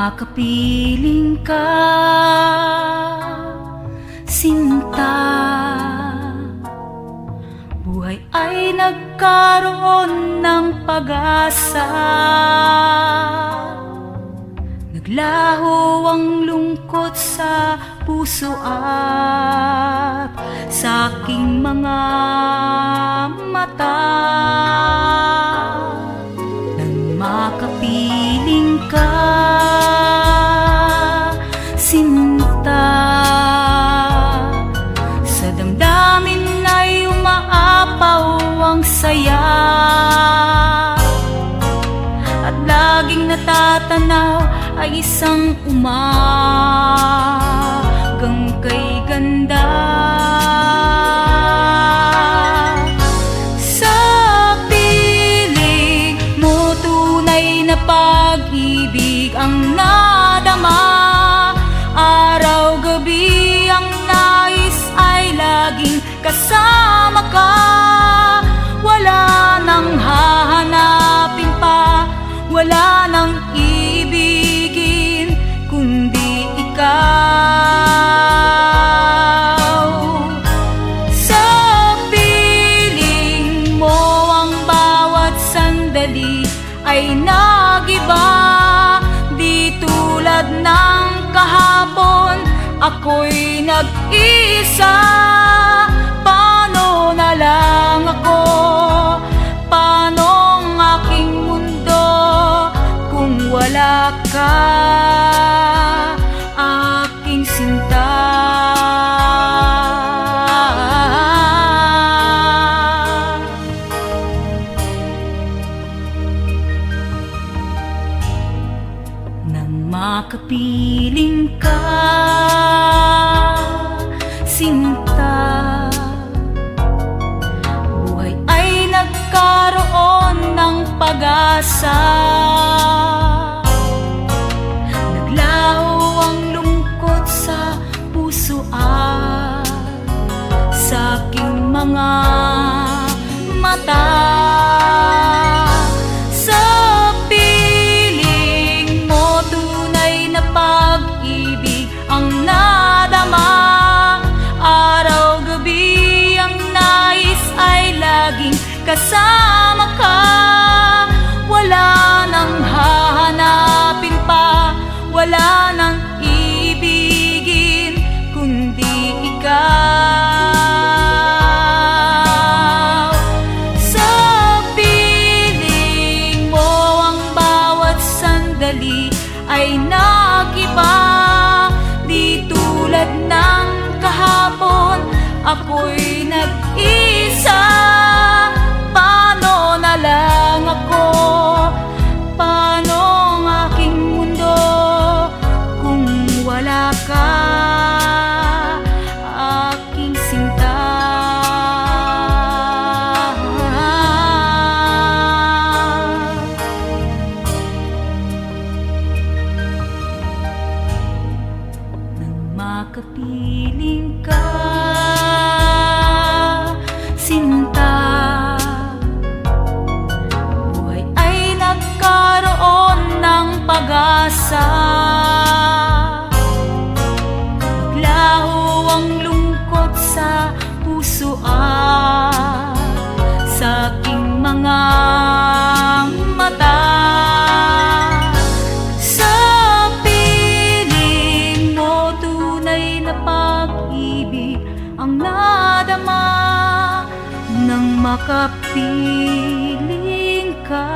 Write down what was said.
makapiling ka, sinta, buhay ay nagkaroon ng pag-asa. Naglaho ang lungkot sa puso at sa aking mga mata. Nang makapiling ka, sinta, sa damdamin ay umaapaw ang saya, at laging natatanaw ay isang umagang kay ganda. Sa piling mo tunay na pag-ibig ang nadama, araw-gabi ang nais ay laging kasama ka. Wala nang hahanapin pa, wala nang ibigin kundi ikaw. Sa piling mo ang bawat sandali ay nagiba, di tulad ng kahapon ako'y nag-isa. Paano na lang ako, paano ang aking mundo kung wala ka, aking sinta. Nang makapiling ka, sinta, buhay ay nagkaroon ng pag-asa. Naglaho ang lungkot sa puso at sa aking mga mata. Sa piling mo tunay na pag-ibig ang nadama, araw-gabi ang nais ay laging kasama ka. Wala nang hahanapin pa, wala nang ibigin kundi ikaw. Sa piling mo ang bawat sandali ay nagiba, di tulad ng kahapon ako'y nag-isa. Paano na lang ako, paano ang aking mundo kung wala ka, aking sinta. Nang makapiling ka, sinta, buhay ay nagkaroon ng pag-asa. Naglaho ang lungkot sa puso at sa aking mga mata. Sa piling mo tunay na pag-ibig ang nadama, nang makapiling ka.